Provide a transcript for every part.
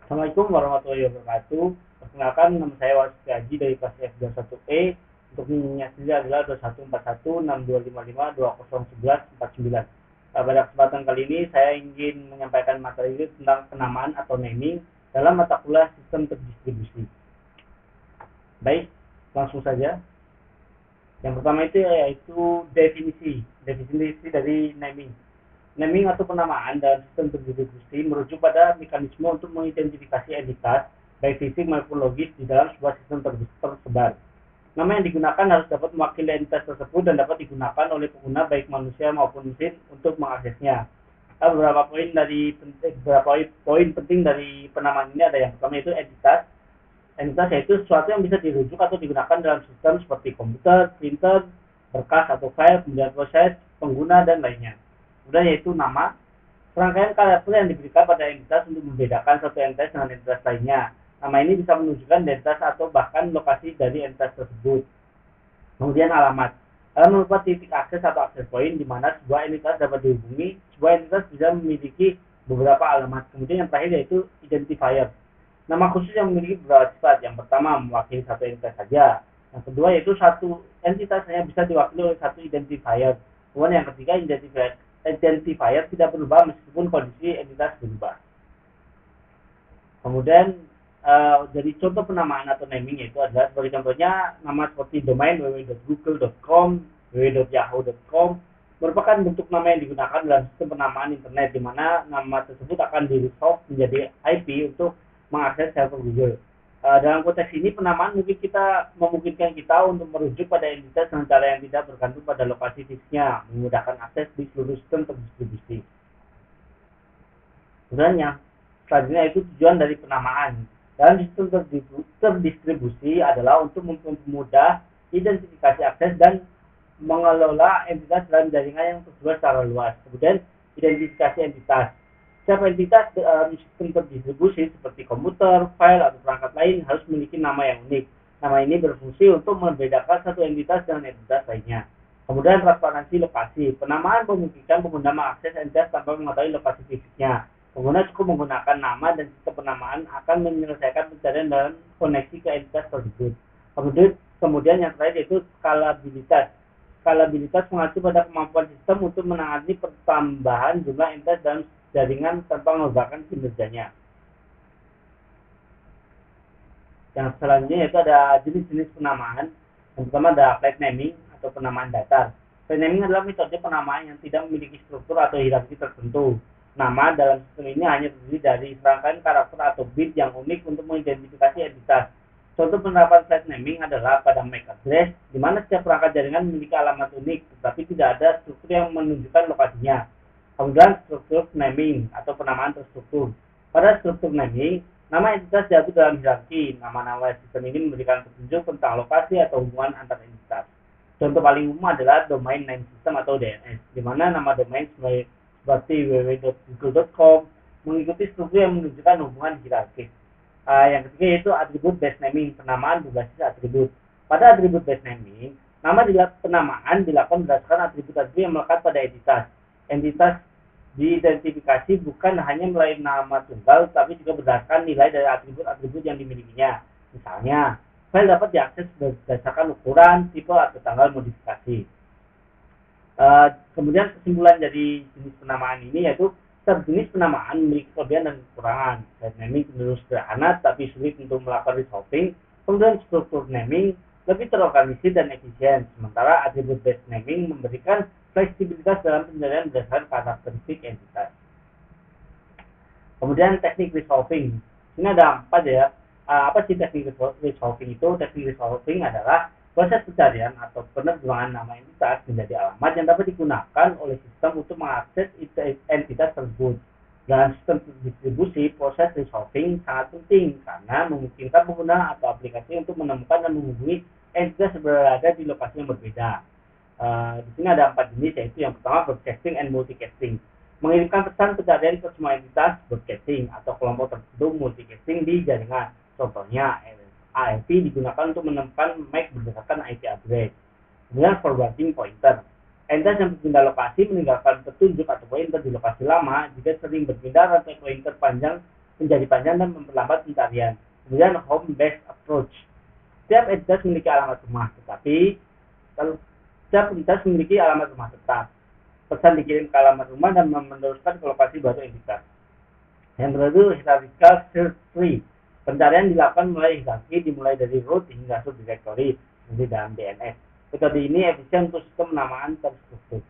Assalamualaikum warahmatullahi wabarakatuh. Perkenalkan, nama saya Warsiti Aji dari kelas F21E. Untuk NIM-nya sendiri adalah 21416255201149. Pada kesempatan kali ini saya ingin menyampaikan materi tentang penamaan atau naming dalam mata kuliah sistem terdistribusi. Baik, langsung saja. Yang pertama itu yaitu definisi dari naming. Naming atau penamaan dalam sistem terdistribusi merujuk pada mekanisme untuk mengidentifikasi entitas, baik fisik maupun logis, di dalam sebuah sistem tersebar. Nama yang digunakan harus dapat mewakili entitas tersebut dan dapat digunakan oleh pengguna baik manusia maupun mesin untuk mengaksesnya. Beberapa poin penting dari penamaan ini ada yang pertama itu entitas. Entitas yaitu sesuatu yang bisa dirujuk atau digunakan dalam sistem seperti komputer, printer, berkas atau file, kemudian proses, pengguna, dan lainnya. Kemudian yaitu nama, serangkaian karakter yang diberikan pada entitas untuk membedakan satu entitas dengan entitas lainnya. Nama ini bisa menunjukkan identitas atau bahkan lokasi dari entitas tersebut. Kemudian alamat. Alamat merupakan titik akses atau akses point di mana sebuah entitas dapat dihubungi. Sebuah entitas bisa memiliki beberapa alamat. Kemudian yang terakhir yaitu identifier. Nama khusus yang memiliki beberapa sifat. Yang pertama mewakili satu entitas saja. Yang kedua yaitu satu entitas hanya bisa diwakili oleh satu identifier. Kemudian yang ketiga identifier tidak berubah meskipun kondisi entitas berubah. Kemudian dari contoh penamaan atau naming yaitu adalah sebagai contohnya nama seperti domain www.google.com, www.yahoo.com merupakan bentuk nama yang digunakan dalam sistem penamaan internet di mana nama tersebut akan di-resolve menjadi IP untuk mengakses server Google. Dalam konteks ini penamaan memungkinkan kita untuk merujuk pada entitas dengan cara yang tidak bergantung pada lokasi fisiknya, memudahkan akses di seluruh sistem terdistribusi. Kemudian yang selanjutnya itu tujuan dari penamaan. Dalam sistem terdistribusi adalah untuk mempermudah identifikasi akses dan mengelola entitas dalam jaringan yang tersebar secara luas. Kemudian identifikasi entitas. Setiap entitas dalam sistem terdistribusi seperti komputer, file, atau perangkat lain harus memiliki nama yang unik. Nama ini berfungsi untuk membedakan satu entitas dengan entitas lainnya. Kemudian transparansi lokasi. Penamaan memungkinkan pengguna mengakses entitas tanpa mengetahui lokasi fisiknya. Pengguna cukup menggunakan nama dan sistem penamaan akan menyelesaikan pencarian dan koneksi ke entitas tersebut. Kemudian yang terakhir yaitu skalabilitas. Skalabilitas mengacu pada kemampuan sistem untuk menangani pertambahan jumlah entitas dalam jaringan tanpa mengubahkan kinerjanya. Yang selanjutnya yaitu ada jenis-jenis penamaan. Yang pertama ada flat naming atau penamaan datar. Flat naming adalah metode penamaan yang tidak memiliki struktur atau hierarki tertentu. Nama dalam sistem ini hanya terdiri dari serangkaian karakter atau bit yang unik untuk mengidentifikasi entitas. Contoh penerapan flat naming adalah pada MAC address, di mana setiap perangkat jaringan memiliki alamat unik, tetapi tidak ada struktur yang menunjukkan lokasinya. Kemudian struktur naming atau penamaan terstruktur. Pada struktur naming, nama entitas diatur dalam hierarki. Nama-nama sistem ini memberikan petunjuk tentang lokasi atau hubungan antar entitas. Contoh paling umum adalah domain name system atau DNS, di mana nama domain seperti www.google.com mengikuti struktur yang menunjukkan hubungan hierarkis. Yang ketiga yaitu atribut based naming, penamaan berbasis atribut. Pada atribut based naming, penamaan dilakukan berdasarkan atribut-atribut yang melekat pada entitas. Entitas diidentifikasi bukan hanya melalui nama tunggal, tapi juga berdasarkan nilai dari atribut-atribut yang dimilikinya. Misalnya, file dapat diakses berdasarkan ukuran, tipe, atau tanggal modifikasi. Kemudian kesimpulan dari jenis penamaan ini yaitu setiap jenis penamaan memiliki kelebihan dan kekurangan. Flat naming cenderung sederhana tapi sulit untuk melakukan resolving. Kemudian struktur naming lebih terorganisir dan efisien, sementara atribut based naming memberikan fleksibilitas dalam pencarian berdasarkan karakteristik entitas. Kemudian teknik resolving. Ini ada 4 ya. Apa sih teknik resolving itu? Teknik resolving adalah proses pencarian atau penerjemahan nama entitas menjadi alamat yang dapat digunakan oleh sistem untuk mengakses entitas tersebut. Dalam sistem distribusi, proses resolving sangat penting karena memungkinkan pengguna atau aplikasi untuk menemukan dan menghubungi entitas berada di lokasi yang berbeda. Di sini ada 4 jenis, yaitu yang pertama broadcasting and multicasting. Mengirimkan pesan pencarian ke semua entitas, broadcasting, atau kelompok tertentu multicasting di jaringan. Contohnya, ARP digunakan untuk menemukan MAC berdasarkan IP address. Kemudian forwarding pointer. Entitas yang berpindah lokasi meninggalkan petunjuk atau pointer di lokasi lama jika sering berpindah rantai pointer panjang menjadi panjang dan memperlambat pencarian. Kemudian home-based approach. Setiap entitas memiliki alamat rumah, tetapi setiap entitas memiliki alamat rumah tetap. Pesan dikirim ke alamat rumah dan meneruskan ke lokasi baru entitas. Yang kedua, hierarchical search tree. Pencarian dilakukan mulai hierarki, dimulai dari root hingga subdirectory, seperti dalam DNS. Metode ini efisien untuk sistem penamaan terstruktur.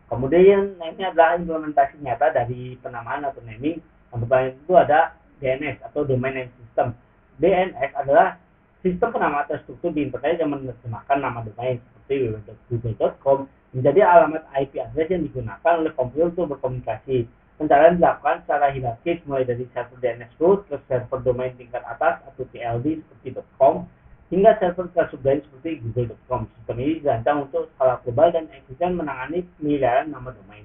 Kemudian ini adalah implementasi nyata dari penamaan atau naming. Untuk itu ada DNS atau Domain Name System. DNS adalah sistem penamaan terstruktur di internet yang menerjemahkan nama domain seperti www.google.com menjadi alamat IP address yang digunakan oleh komputer untuk berkomunikasi. Pencarian dilakukan secara hierarkis mulai dari server DNS root ke server domain tingkat atas atau TLD seperti .com hingga server ke subdomain seperti google.com. Sistem ini dirancang untuk skala global dan efisien menangani miliaran nama domain.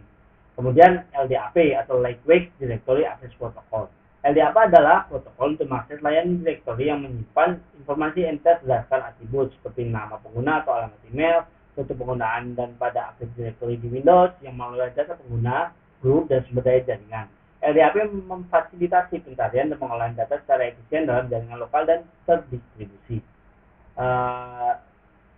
Kemudian LDAP atau Lightweight Directory Access Protocol. LDAP adalah protokol untuk mengakses layanan directory yang menyimpan informasi entitas berdasarkan atribut seperti nama pengguna atau alamat email, foto penggunaan dan pada akses directory di Windows yang mengelola data pengguna, grup, dan sumber daya jaringan. LDAP memfasilitasi pencarian dan pengolahan data secara efisien dalam jaringan lokal dan terdistribusi.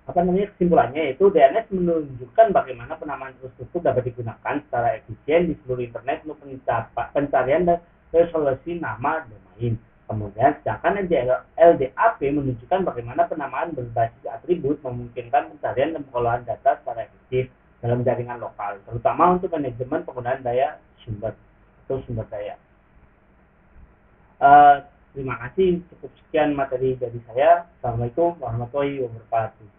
Kesimpulannya yaitu DNS menunjukkan bagaimana penamaan terstruktur dapat digunakan secara efisien di seluruh internet untuk pencarian dan resolusi nama domain. Kemudian sedangkan LDAP menunjukkan bagaimana penamaan berbasis atribut memungkinkan pencarian dan pengelolaan data secara efektif dalam jaringan lokal, terutama untuk manajemen penggunaan daya sumber atau sumber daya. Terima kasih, cukup sekian materi dari saya. Assalamualaikum warahmatullahi wabarakatuh.